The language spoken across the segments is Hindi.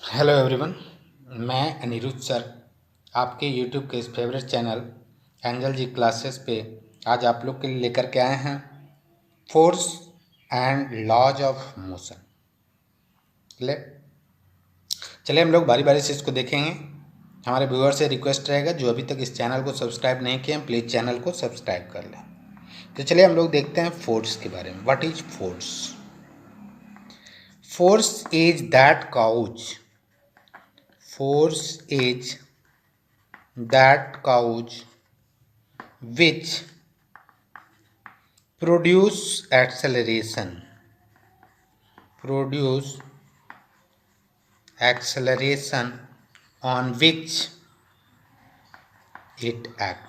Hello everyone. मैं अनिरुद्ध सर आपके यूट्यूब के इस फेवरेट चैनल एंजल जी क्लासेस पे आज आप लोग के लिए लेकर के आए हैं force and laws of motion. ले चलिए हम लोग बारी बारी से इसको देखेंगे। हमारे व्यूअर से रिक्वेस्ट रहेगा जो अभी तक इस चैनल को सब्सक्राइब नहीं किए हैं प्लीज़ चैनल को सब्सक्राइब कर लें। तो चलिए हम लोग देखते हैं फोर्स के बारे में। What is force? Force is that cause force is that cause which produce produce acceleration on which it act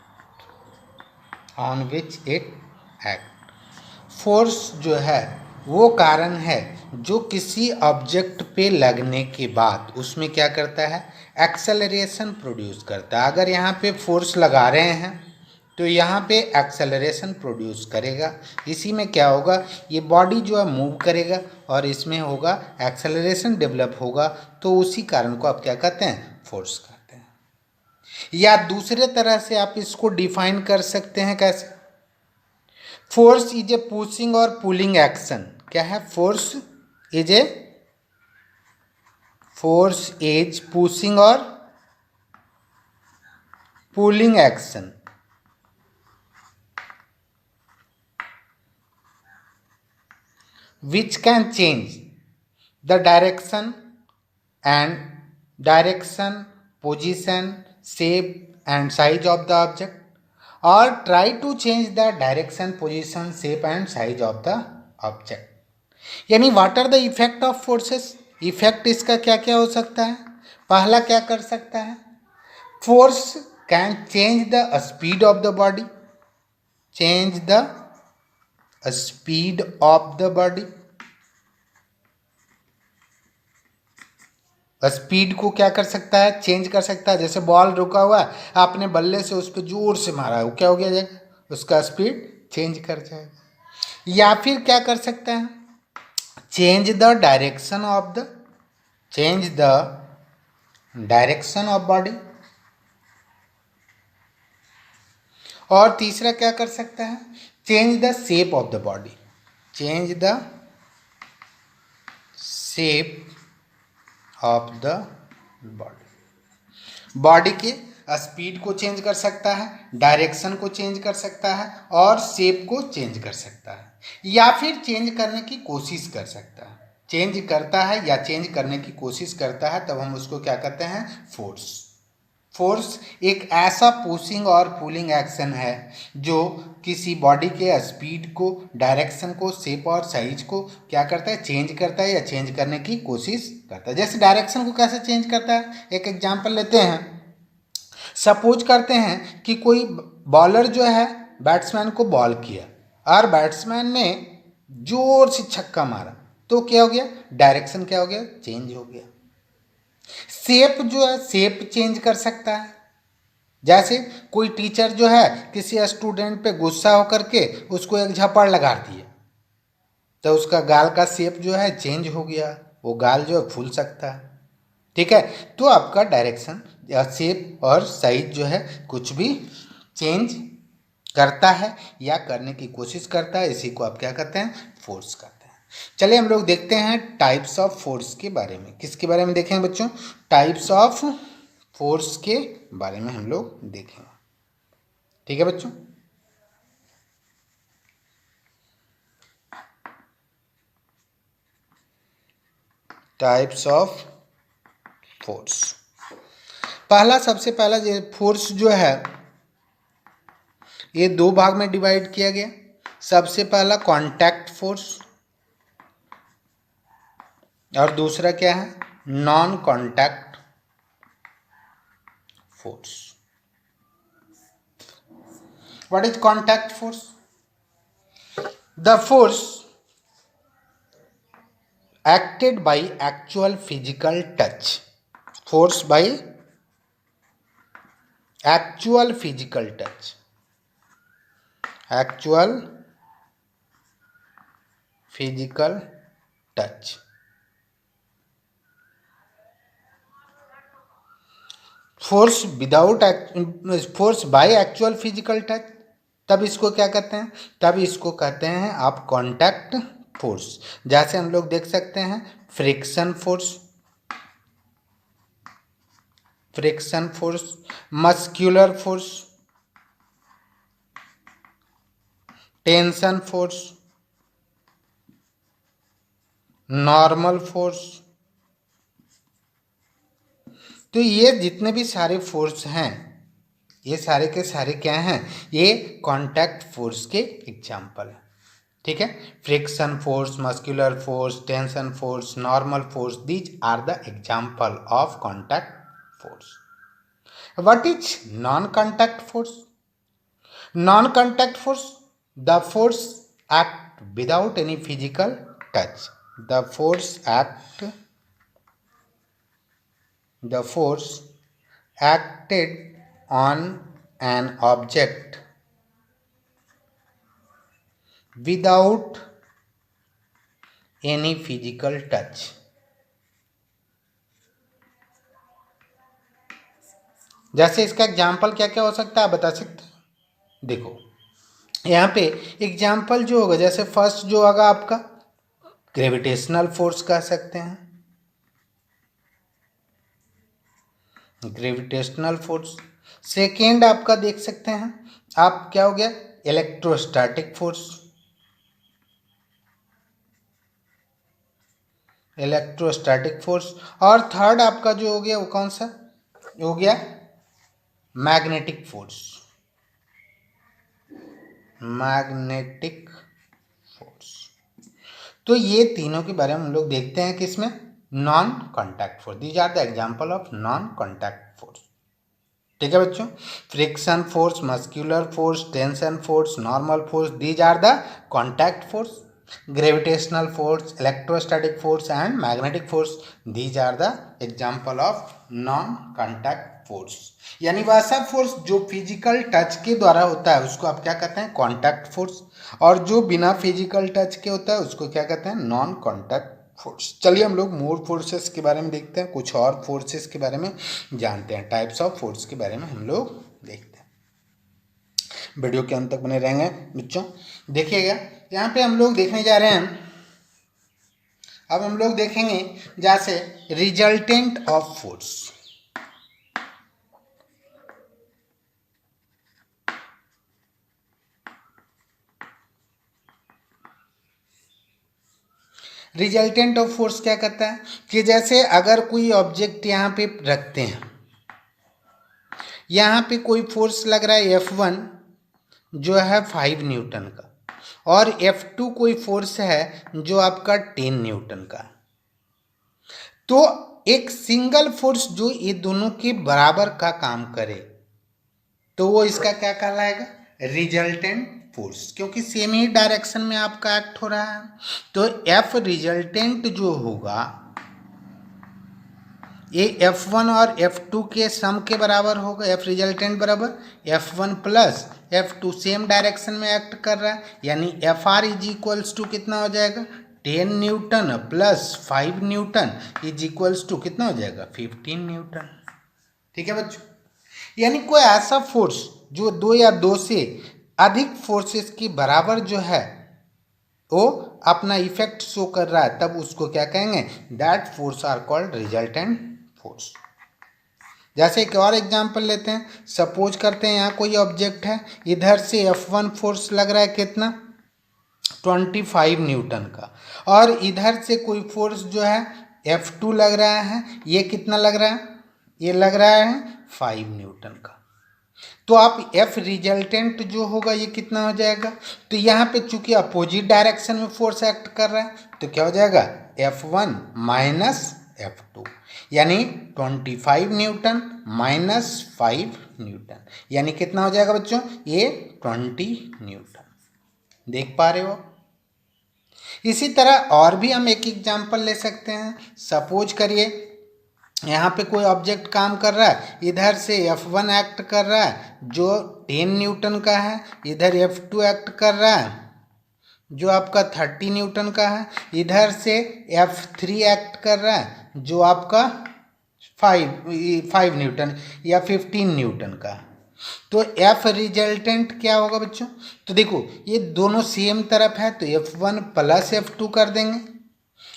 force जो है वो कारण है जो किसी ऑब्जेक्ट पे लगने के बाद उसमें क्या करता है, एक्सेलरेशन प्रोड्यूस करता है। अगर यहाँ पे फोर्स लगा रहे हैं तो यहाँ पे एक्सेलरेशन प्रोड्यूस करेगा। इसी में क्या होगा, ये बॉडी जो है मूव करेगा और इसमें होगा एक्सेलरेशन डेवलप होगा। तो उसी कारण को आप क्या कहते हैं, फोर्स कहते हैं। या दूसरे तरह से आप इसको डिफाइन कर सकते हैं कैसे, फोर्स इज ए पुशिंग और पुलिंग एक्शन। क्या है, फोर्स इज पुशिंग और pulling action which can change the direction, position, shape and size of the object or try to change the direction, position, shape and size of the object। यानी what are the effect of forces. Effect इसका क्या क्या हो सकता है। पहला क्या कर सकता है, force can change the speed of the body, change the speed of the body. Speed को क्या कर सकता है, चेंज कर सकता है। जैसे बॉल रुका हुआ है, आपने बल्ले से उस पर जोर से मारा है, वो क्या हो गया जाएगा, उसका स्पीड चेंज कर जाएगा। या फिर क्या कर सकता है, change the direction of body. और तीसरा क्या कर सकता है, change the shape of the body, change the shape of the body के स्पीड को चेंज कर सकता है, डायरेक्शन को चेंज कर सकता है और शेप को चेंज कर सकता है। या फिर चेंज करने की कोशिश कर सकता है। चेंज करता है या चेंज करने की कोशिश करता है तब हम उसको क्या कहते हैं, फोर्स। फोर्स एक ऐसा पुशिंग और पुलिंग एक्शन है जो किसी बॉडी के स्पीड को, डायरेक्शन को, शेप और साइज को क्या करता है, चेंज करता है या चेंज करने की कोशिश करता है। जैसे डायरेक्शन को कैसे चेंज करता है, एक एग्जांपल लेते हैं। सपोज करते हैं कि कोई बॉलर जो है बैट्समैन को बॉल किया और बैट्समैन ने जोर से छक्का मारा, तो क्या हो गया, डायरेक्शन क्या हो गया, चेंज हो गया। शेप जो है, शेप चेंज कर सकता है। जैसे कोई टीचर जो है किसी स्टूडेंट पे गुस्सा होकर के उसको एक झपड़ लगा दिए, तो उसका गाल का शेप जो है चेंज हो गया, वो गाल जो है फूल सकता है। ठीक है, तो आपका डायरेक्शन या शेप और साइज जो है कुछ भी चेंज करता है या करने की कोशिश करता है, इसी को आप क्या कहते हैं, फोर्स कहते हैं। चलिए हम लोग देखते हैं टाइप्स ऑफ फोर्स के बारे में। किसके बारे में देखेंगे बच्चों, टाइप्स ऑफ फोर्स के बारे में हम लोग देखेंगे। ठीक है बच्चों, टाइप्स ऑफ फोर्स। सबसे पहला फोर्स जो है ये दो भाग में डिवाइड किया गया। सबसे पहला कांटेक्ट फोर्स और दूसरा क्या है, non contact force. What is contact force? The force acted by actual physical touch, force by actual physical touch, actual physical touch। Force without force by actual physical touch, तब इसको क्या कहते हैं? तब इसको कहते हैं आप कांटेक्ट फोर्स। जैसे हम लोग देख सकते हैं friction force, muscular force, tension force, normal force. तो ये जितने भी सारे फोर्स हैं, ये सारे के सारे क्या हैं? ये कांटेक्ट फोर्स के एग्जाम्पल हैं। ठीक है, friction force, muscular force, tension force, normal force, these are the example of contact force. What is non contact force? Non contact force, the force act without any physical touch. The force acted on an object without any physical touch। जैसे इसका एग्जाम्पल क्या क्या हो सकता है, बता सकते हैं? देखो यहाँ पे एग्जाम्पल जो होगा, जैसे फर्स्ट जो होगा आपका ग्रेविटेशनल फोर्स कह सकते हैं, ग्रेविटेशनल फोर्स। सेकेंड आपका देख सकते हैं आप, क्या हो गया? Electrostatic force, electrostatic force. और थर्ड आपका जो हो गया वो कौन सा हो गया? Magnetic force, magnetic force. तो ये तीनों के बारे में हम लोग देखते हैं किसमें? Non contact force. These are the example of non contact force. ठीक है बच्चों, friction force, muscular force, tension force, normal force, these are the contact force. Gravitational force, electrostatic force and magnetic force, these are the example of non contact force. यानी वह सब फोर्स जो फिजिकल टच के द्वारा होता है उसको आप क्या कहते हैं? Contact force. और जो बिना फिजिकल टच के होता है उसको क्या कहते हैं? Non contact force. चलिए हम लोग मोर फोर्सेस के बारे में देखते हैं, कुछ और फोर्सेस के बारे में जानते हैं, टाइप्स ऑफ फोर्स के बारे में हम लोग देखते हैं। वीडियो के अंत तक बने रहेंगे बच्चों। देखिएगा यहाँ पे हम लोग देखने जा रहे हैं, अब हम लोग देखेंगे जैसे resultant of force. Resultant of force क्या कहता है कि जैसे अगर कोई ऑब्जेक्ट यहाँ पे रखते हैं, यहाँ पे कोई फोर्स लग रहा है F1 जो है 5 न्यूटन का, और F2 कोई फोर्स है जो आपका 10 न्यूटन का। तो एक सिंगल फोर्स जो ये दोनों के बराबर का काम करे तो वो इसका क्या कहलाएगा? रिजल्टेंट फोर्स, क्योंकि सेम ही डायरेक्शन में आपका एक्ट हो रहा है। तो F रिजल्टेंट जो होगा ये F1 और F2 के सम के बराबर होगा। F रिजल्टेंट बराबर F1 plus F2, same direction में एक्ट कर रहा है, यानी FR इज इक्वल्स टू कितना हो जाएगा? 10 newton plus 5 newton is equals to कितना हो जाएगा? 15 न्यूटन। ठीक है बच्चों, यानी कोई ऐसा फोर्स जो दो या दो से अधिक फोर्सेस के बराबर जो है वो अपना इफेक्ट शो कर रहा है, तब उसको क्या कहेंगे? That force are called resultant force. जैसे एक और एग्जांपल लेते हैं, सपोज करते हैं यहाँ कोई ऑब्जेक्ट है, इधर से F1 फोर्स लग रहा है कितना? 25 न्यूटन का, और इधर से कोई फोर्स जो है F2 लग रहा है, ये कितना लग रहा है? ये लग रहा है 5 न्यूटन का। तो आप F रिजल्टेंट जो होगा ये कितना हो जाएगा? तो यहाँ पे चूंकि अपोजिट डायरेक्शन में फोर्स एक्ट कर रहा है तो क्या हो जाएगा? F1 माइनस F2, यानी 25 न्यूटन माइनस 5 न्यूटन, यानी कितना हो जाएगा बच्चों? ये 20 न्यूटन। देख पा रहे हो? इसी तरह और भी हम एक एग्जाम्पल ले सकते हैं। सपोज करिए यहाँ पे कोई ऑब्जेक्ट काम कर रहा है, इधर से F1 एक्ट कर रहा है जो 10 न्यूटन का है, इधर F2 एक्ट कर रहा है जो आपका 30 न्यूटन का है, इधर से F3 एक्ट कर रहा है जो आपका फाइव न्यूटन या 15 न्यूटन का। तो एफ रिजल्टेंट क्या होगा बच्चों? तो देखो ये दोनों सेम तरफ है तो F1 प्लस F2 कर देंगे,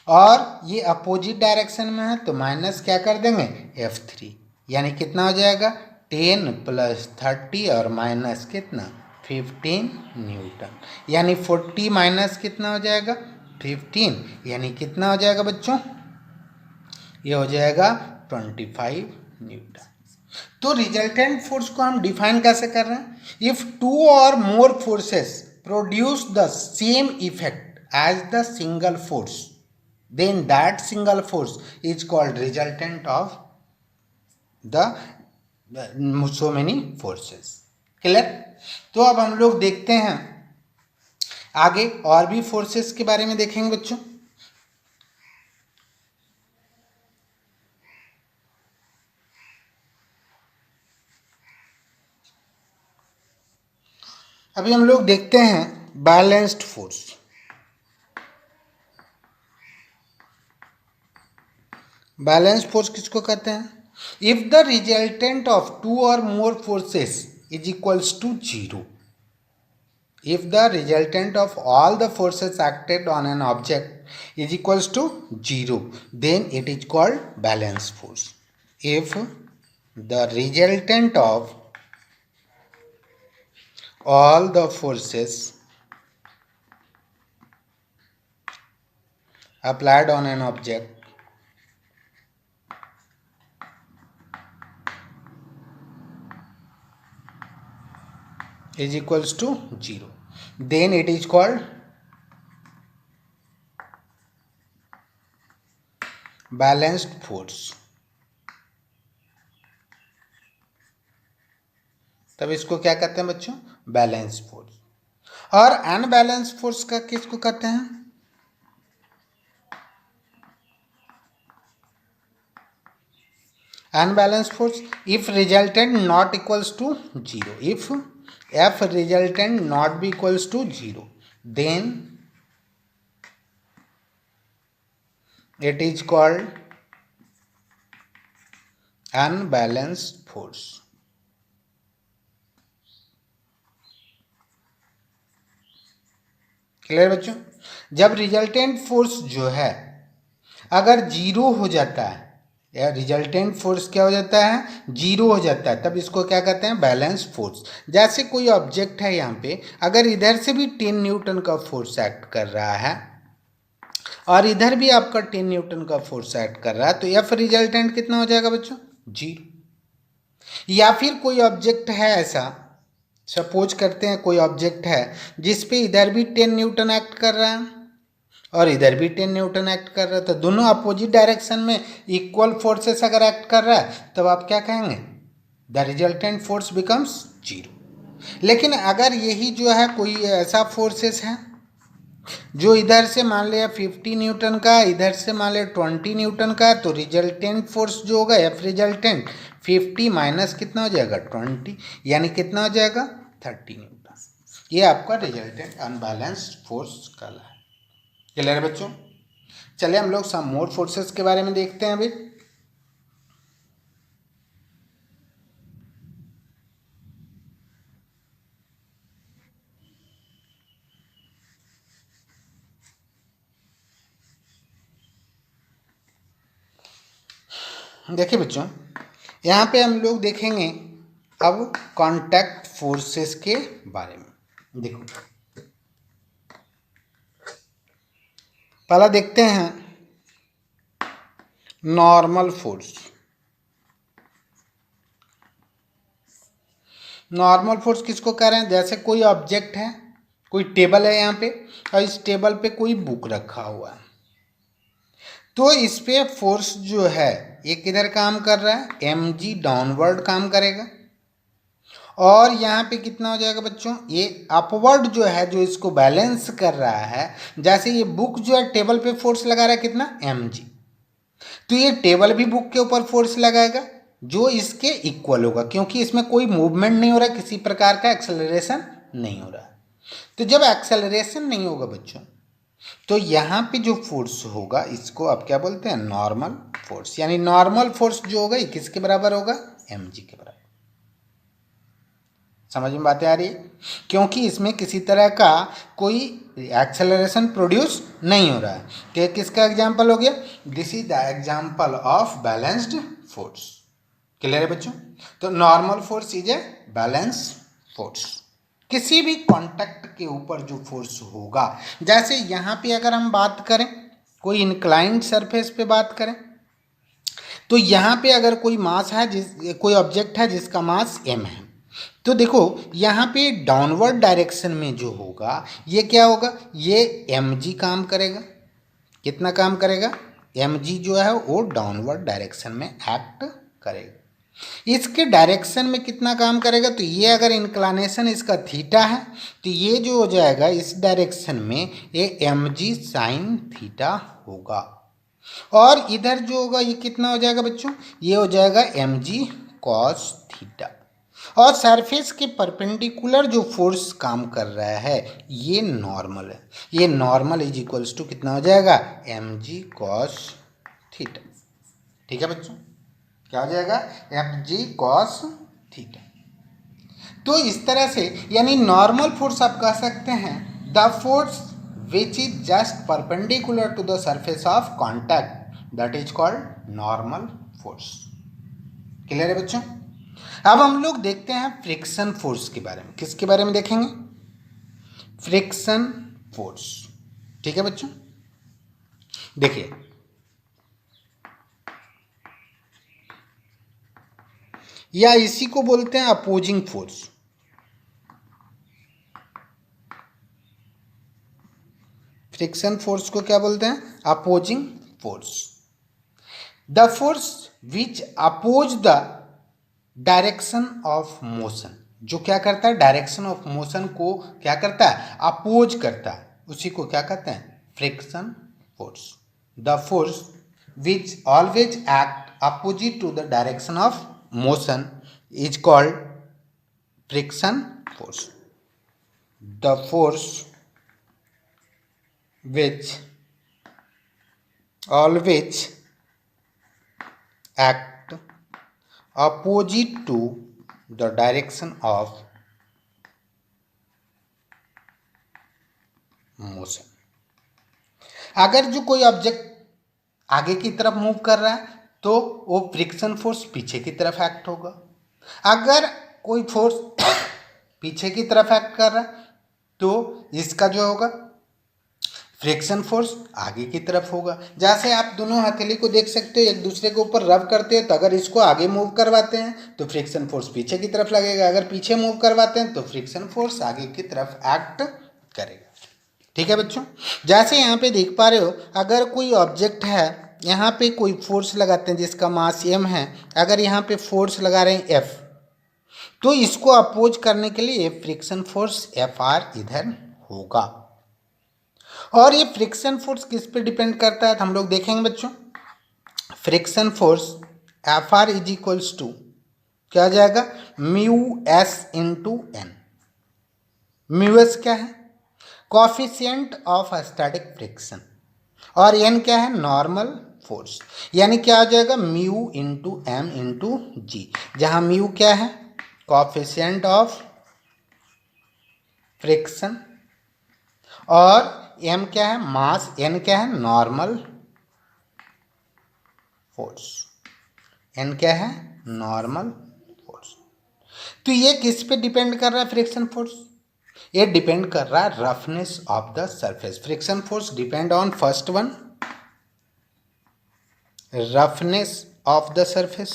और ये अपोजिट डायरेक्शन में है तो माइनस क्या कर देंगे F3, यानी कितना हो जाएगा 10 प्लस 30 और माइनस कितना 15 न्यूटन, यानी 40 माइनस कितना हो जाएगा 15, यानी कितना हो जाएगा बच्चों? ये हो जाएगा 25 न्यूटन। तो रिजल्टेंट फोर्स को हम डिफाइन कैसे कर रहे हैं? If two or more forces produce the same effect as the single force, then that single force is called resultant of the so many forces। Clear? तो अब हम लोग देखते हैं आगे और भी फोर्सेस के बारे में देखेंगे बच्चों। अभी हम लोग देखते हैं बैलेंस्ड फोर्स। बैलेंस फोर्स किसको कहते हैं? If the resultant of two or more forces is equals to zero, if the resultant of all the forces acted on an object is equals to 0, then it is called balance force। if the resultant of all the forces applied on an object is equals to 0, then it is called balanced force। तब इसको क्या कहते हैं बच्चों? Balance force. और अनबैलेंस फोर्स का किसको कहते हैं? Unbalance force if resultant not equals to 0, if F resultant not be equals to 0, then it is called unbalanced force। Clear बच्चों? जब रिजल्टेंट फोर्स जो है अगर जीरो हो जाता है, या रिजल्टेंट फोर्स क्या हो जाता है जीरो हो जाता है, तब इसको क्या कहते हैं? Balance force. जैसे कोई ऑब्जेक्ट है यहाँ पे, अगर इधर से भी 10 न्यूटन का फोर्स एक्ट कर रहा है और इधर भी आपका 10 न्यूटन का फोर्स एक्ट कर रहा है, तो एफ रिजल्टेंट कितना हो जाएगा बच्चों? जीरो। या फिर कोई ऑब्जेक्ट है ऐसा, सपोज करते हैं कोई ऑब्जेक्ट है जिसपे इधर भी 10 न्यूटन एक्ट कर रहा है और इधर भी 10 न्यूटन एक्ट कर रहा है, तो दोनों अपोजिट डायरेक्शन में इक्वल फोर्सेस अगर एक्ट कर रहा है तब आप क्या कहेंगे? The resultant force becomes zero. लेकिन अगर यही जो है कोई ऐसा फोर्सेस है जो इधर से मान लिया 50 न्यूटन का, इधर से मान लिया 20 न्यूटन का, तो रिजल्टेंट फोर्स जो होगा एफ रिजल्टेंट 50 माइनस कितना हो जाएगा 20, यानी कितना हो जाएगा 30 न्यूटन। ये आपका रिजल्टेंट अनबैलेंस्ड फोर्स कहलाता है। क्लियर है बच्चों? चलिए हम लोग सम मोर फोर्सेस के बारे में देखते हैं। अभी देखिए बच्चों, यहाँ पे हम लोग देखेंगे अब कांटेक्ट फोर्सेस के बारे में। देखो पहला देखते हैं नॉर्मल फोर्स। नॉर्मल फोर्स किसको कह रहे हैं? जैसे कोई ऑब्जेक्ट है, कोई टेबल है यहाँ पे, और इस टेबल पे कोई बुक रखा हुआ है, तो इस पे फोर्स जो है ये किधर काम कर रहा है? mg डाउनवर्ड काम करेगा। और यहाँ पे कितना हो जाएगा बच्चों? ये अपवर्ड जो है, जो इसको बैलेंस कर रहा है, जैसे ये बुक जो है टेबल पे फोर्स लगा रहा है कितना mg, तो ये टेबल भी बुक के ऊपर फोर्स लगाएगा जो इसके इक्वल होगा, क्योंकि इसमें कोई मूवमेंट नहीं हो रहा, किसी प्रकार का एक्सेलरेशन नहीं हो रहा। तो जब एक्सेलरेशन नहीं होगा बच्चों, तो यहाँ पे जो फोर्स होगा इसको आप क्या बोलते हैं, नॉर्मल फोर्स। यानी नॉर्मल फोर्स जो होगा ये किसके बराबर होगा, mg के बराबर। समझ में बातें आ रही है, क्योंकि इसमें किसी तरह का कोई एक्सेलरेशन प्रोड्यूस नहीं हो रहा है। तो ये किसका एग्जाम्पल हो गया, this is the example of balanced force. Clear है बच्चों। तो normal force is a balance force. किसी भी कांटेक्ट के ऊपर जो फोर्स होगा, जैसे यहाँ पे अगर हम बात करें कोई इंक्लाइंड सरफेस पे बात करें, तो यहाँ पे अगर कोई मास है, कोई ऑब्जेक्ट है जिसका मास m है, तो देखो यहाँ पे डाउनवर्ड डायरेक्शन में जो होगा ये क्या होगा, ये mg काम करेगा। कितना काम करेगा, mg जो है वो डाउनवर्ड डायरेक्शन में एक्ट करेगा। इसके डायरेक्शन में कितना काम करेगा, तो ये अगर इंक्लानेशन इसका थीटा है तो ये जो हो जाएगा इस डायरेक्शन में ये mg साइन थीटा होगा। और इधर जो होगा ये कितना हो जाएगा बच्चों, ये हो जाएगा mg कॉस थीटा। और सरफेस के परपेंडिकुलर जो फोर्स काम कर रहा है ये नॉर्मल है। ये नॉर्मल इज इक्वल्स टू कितना हो जाएगा, mg कॉस थीटा। ठीक है बच्चों, क्या हो जाएगा, mg कॉस थीटा। तो इस तरह से यानी नॉर्मल फोर्स आप कह सकते हैं the force which is just perpendicular to the surface of contact, that is called normal force. Clear है बच्चों। अब हम लोग देखते हैं फ्रिक्शन फोर्स के बारे में। किसके बारे में देखेंगे, फ्रिक्शन फोर्स। ठीक है बच्चों, देखिए या इसी को बोलते हैं अपोजिंग फोर्स। फ्रिक्शन फोर्स को क्या बोलते हैं, opposing force. The force which oppose the direction of motion, जो क्या करता है, डायरेक्शन ऑफ मोशन को क्या करता है, अपोज करता है, उसी को क्या कहते हैं, friction force. The force which always act opposite to the direction of motion is called friction force. The force which always act opposite to the direction of motion. अगर जो कोई ऑब्जेक्ट आगे की तरफ मूव कर रहा है तो वो फ्रिक्शन फोर्स पीछे की तरफ एक्ट होगा। अगर कोई फोर्स पीछे की तरफ एक्ट कर रहा है तो इसका जो होगा फ्रिक्शन फोर्स आगे की तरफ होगा। जैसे आप दोनों हथेली को देख सकते हो, एक दूसरे के ऊपर रब करते हो, तो अगर इसको आगे मूव करवाते हैं तो फ्रिक्शन फोर्स पीछे की तरफ लगेगा, अगर पीछे मूव करवाते हैं तो फ्रिक्शन फोर्स आगे की तरफ एक्ट करेगा। ठीक है बच्चों, जैसे यहाँ पे देख पा रहे हो, अगर कोई ऑब्जेक्ट है, यहाँ पे कोई फोर्स लगाते हैं जिसका मास m है, अगर यहाँ पे फोर्स लगा रहे हैं F, तो इसको अपोज करने के लिए फ्रिक्शन फोर्स Fr इधर होगा। और ये फ्रिक्शन फोर्स किस पे डिपेंड करता है तो हम लोग देखेंगे बच्चों। Friction force Fr is equals to क्या आ जाएगा, mu s into N. Mu S क्या है, कोफिशिएंट ऑफ स्टैटिक फ्रिक्शन, और एन क्या है, नॉर्मल फोर्स। यानी क्या आ जाएगा, mu into M into G, जहाँ म्यू क्या है, कोफिशिएंट ऑफ फ्रिक्शन, और एम क्या है, मास, एन क्या है, नॉर्मल फोर्स। एन क्या है, नॉर्मल फोर्स। तो ये किस पे डिपेंड कर रहा है फ्रिक्शन फोर्स, ये डिपेंड कर रहा है roughness of the surface. Friction force depend on first one, roughness of the surface.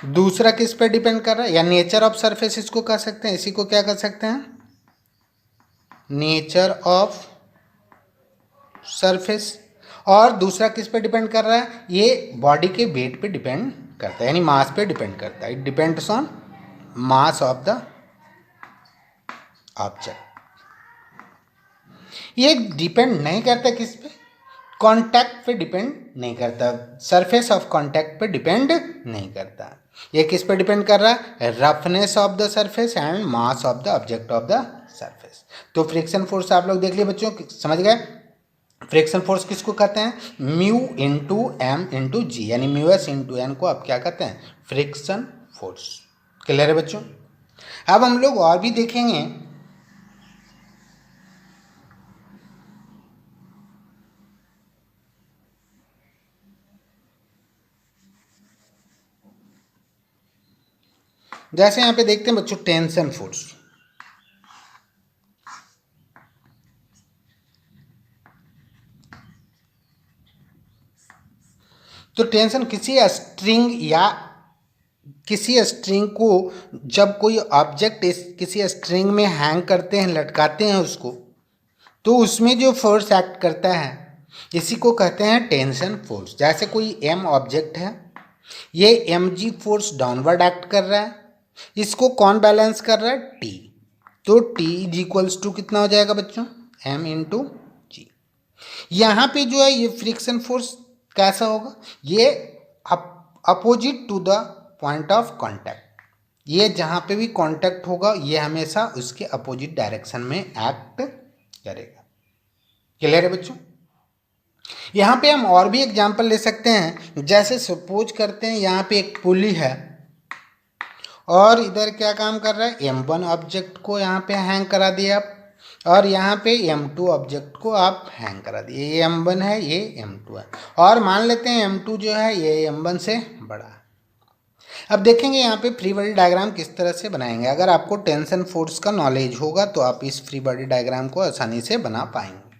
दूसरा किस पे डिपेंड कर रहा है, या नेचर ऑफ सरफेस इसको कह सकते हैं, इसी को क्या कह सकते हैं, नेचर ऑफ सरफेस। और दूसरा किस पे डिपेंड कर रहा है, ये बॉडी के वेट पे डिपेंड करता है, यानी मास पे डिपेंड करता है। It depends on mass of the object. ये डिपेंड नहीं करता किस पे, कांटेक्ट पे डिपेंड नहीं करता, सरफेस ऑफ कांटेक्ट पे डिपेंड नहीं करता। ये किस पे डिपेंड कर रहा है? Roughness of the surface and mass of the object of the surface. तो फ्रिक्शन फोर्स आप लोग देख लिए बच्चों, समझ गए? फ्रिक्शन फोर्स किसको कहते हैं? म्यू इंटू एम इंटू जी, यानी म्यू एस इंटू एन को आप क्या कहते हैं? Friction force. क्लियर है बच्चों? अब हम लोग और भी देखेंगे। जैसे यहाँ पे देखते हैं बच्चों टेंशन फोर्स। तो टेंशन किसी स्ट्रिंग को जब कोई ऑब्जेक्ट किसी स्ट्रिंग में हैंग करते हैं, लटकाते हैं उसको, तो उसमें जो फोर्स एक्ट करता है इसी को कहते हैं टेंशन फोर्स। जैसे कोई एम ऑब्जेक्ट है, ये M G force downward act कर रहा है, इसको कौन बैलेंस कर रहा है? टी। तो टी इज इक्वल्स टू कितना हो जाएगा बच्चों? एम इंटू जी। यहाँ पे जो है ये फ्रिक्शन फोर्स कैसा होगा? ये opposite to the point of contact. ये जहाँ पे भी कांटेक्ट होगा ये हमेशा उसके अपोजिट डायरेक्शन में एक्ट करेगा। क्लियर है बच्चों? यहाँ पे हम और भी एग्जांपल ले सकते हैं। जैसे सपोज करते हैं यहाँ पे एक पुली है और इधर क्या काम कर रहा है? M1 ऑब्जेक्ट को यहाँ पे हैंग करा दिया आप, और यहाँ पे M2 ऑब्जेक्ट को आप हैंग करा दिए। ये M1 है, ये M2 है, और मान लेते हैं M2 जो है ये M1 से बड़ा है। अब देखेंगे यहाँ पे फ्री बॉडी डायग्राम किस तरह से बनाएंगे। अगर आपको टेंशन फोर्स का नॉलेज होगा तो आप इस फ्री बॉडी डायग्राम को आसानी से बना पाएंगे।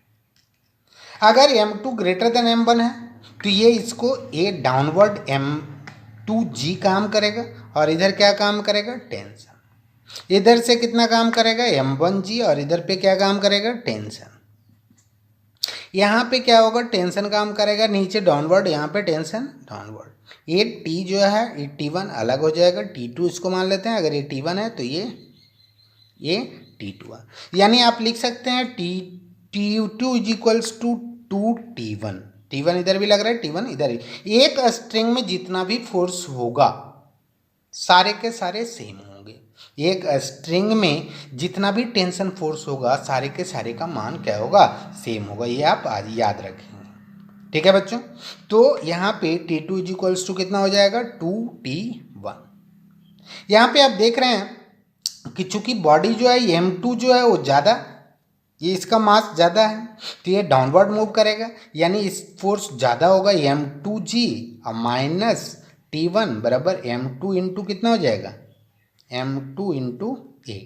अगर M2 ग्रेटर देन M1 है तो ये इसको ए डाउनवर्ड M2G काम करेगा, और इधर क्या काम करेगा? टेंशन। इधर से कितना काम करेगा? M1G, और इधर पे क्या काम करेगा? टेंशन। यहाँ पे क्या होगा? टेंशन काम करेगा नीचे डाउनवर्ड, यहाँ पे टेंशन डाउनवर्ड। ये T जो है ये T1 अलग हो जाएगा, T2 इसको मान लेते हैं। अगर ये T1 है तो ये T2 है। यानी आप लिख सकते हैं T2 is equals to 2T1। T1 इधर भी लग रहा है, T1 इधर ही। एक स्ट्रिंग में जितना भी फोर्स होगा सारे के सारे सेम होंगे। एक स्ट्रिंग में जितना भी टेंशन फोर्स होगा सारे के सारे का मान क्या होगा? सेम होगा। ये आप आज याद रखेंगे। ठीक है बच्चों? तो यहाँ पे T2 इज इक्वल्स टू कितना हो जाएगा? 2T1। यहाँ पे आप देख रहे हैं कि चूंकि बॉडी जो है M2 जो है वो ज़्यादा, ये इसका मास ज़्यादा है तो ये डाउनवर्ड मूव करेगा, यानी इस फोर्स ज़्यादा होगा M2G माइनस T1 बराबर M2 इंटू कितना हो जाएगा? M2 इंटू ए।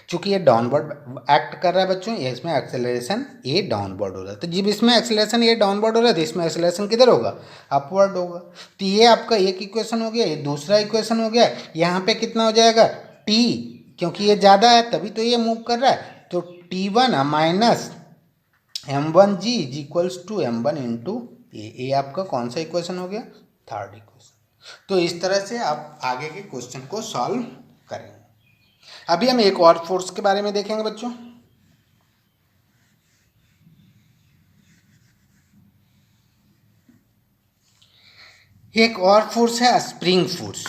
चूँकि ये डाउनवर्ड एक्ट कर रहा है बच्चों, ये इसमें एक्सेलरेशन ए डाउनवर्ड हो रहा है। तो जब इसमें एक्सेलरेशन ए डाउनवर्ड हो रहा है तो इसमें एक्सेलरेशन किधर होगा? अपवर्ड होगा। तो ये आपका एक इक्वेशन हो गया, ये दूसरा इक्वेशन हो गया। यहाँ पे कितना हो जाएगा? टी, क्योंकि ये ज़्यादा है तभी तो ये मूव कर रहा है, तो T1 minus M1G is equals to M1 into a. आपका कौन सा इक्वेशन हो गया? Third equation. तो इस तरह से आप आगे के क्वेश्चन को सॉल्व करेंगे। अभी हम एक और फोर्स के बारे में देखेंगे बच्चों। एक और फोर्स है स्प्रिंग फोर्स।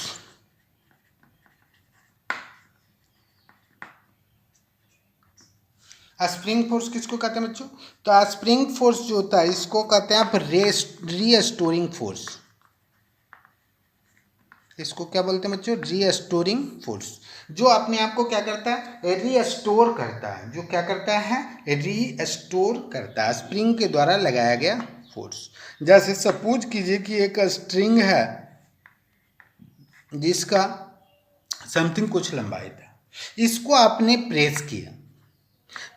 स्प्रिंग फोर्स किसको कहते हैं बच्चों? तो स्प्रिंग फोर्स जो होता है इसको कहते हैं आप रीस्टोरिंग फोर्स। इसको क्या बोलते हैं बच्चों? Restoring force. जो अपने आप को क्या करता है? रीस्टोर करता है। जो क्या करता है? रीस्टोर करता है। स्प्रिंग के द्वारा लगाया गया फोर्स। जैसे सपोज कीजिए कि एक स्ट्रिंग है जिसका समथिंग कुछ लंबाई था, इसको आपने प्रेस किया,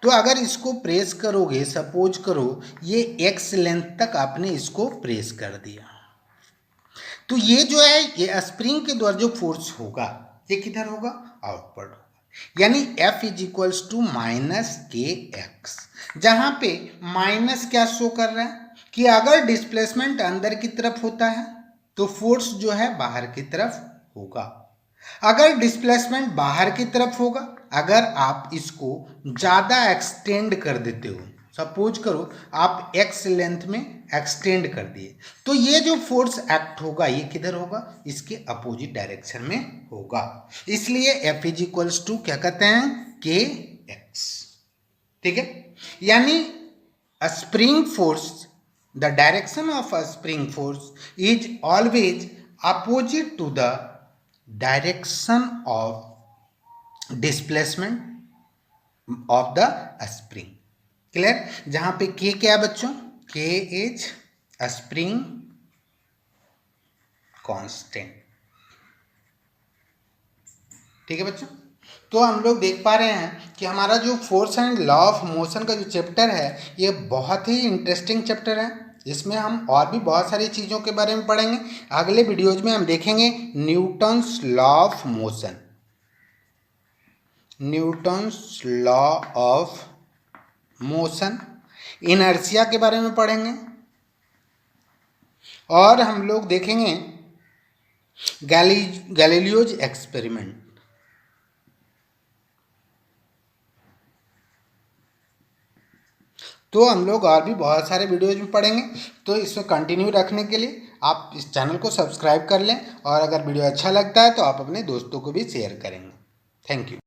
तो अगर इसको प्रेस करोगे, सपोज करो ये x लेंथ तक आपने इसको प्रेस कर दिया, तो ये जो है ये स्प्रिंग के द्वारा जो फोर्स होगा ये किधर होगा? आउटवर्ड होगा। यानी F is equals to minus K X, जहाँ पे माइनस क्या शो कर रहा है कि अगर डिस्प्लेसमेंट अंदर की तरफ होता है तो फोर्स जो है बाहर की तरफ होगा। अगर डिस्प्लेसमेंट बाहर की तरफ होगा, अगर आप इसको ज़्यादा एक्सटेंड कर देते हो सपोज करो आप x लेंथ में एक्सटेंड कर दिए, तो ये जो फोर्स एक्ट होगा ये किधर होगा, इसके अपोजिट डायरेक्शन में होगा। इसलिए F इज इक्वल्स टू क्या कहते हैं, kx। ठीक है, यानी a spring force, the direction of a spring force is always opposite to the direction of displacement of the spring। Clear? जहां पे k क्या है बच्चों, k is a spring constant। ठीक है बच्चों, तो हम लोग देख पा रहे हैं कि हमारा जो force and law of motion का जो चैप्टर है ये बहुत ही इंटरेस्टिंग चैप्टर है। इसमें हम और भी बहुत सारी चीज़ों के बारे में पढ़ेंगे। अगले वीडियोज में हम देखेंगे Newton's law of motion, Newton's law of motion, inertia के बारे में पढ़ेंगे, और हम लोग देखेंगे गैलीलियोज एक्सपेरिमेंट। तो हम लोग और भी बहुत सारे वीडियोज में पढ़ेंगे। तो इसमें कंटिन्यू रखने के लिए आप इस चैनल को सब्सक्राइब कर लें, और अगर वीडियो अच्छा लगता है तो आप अपने दोस्तों को भी शेयर करेंगे। Thank you.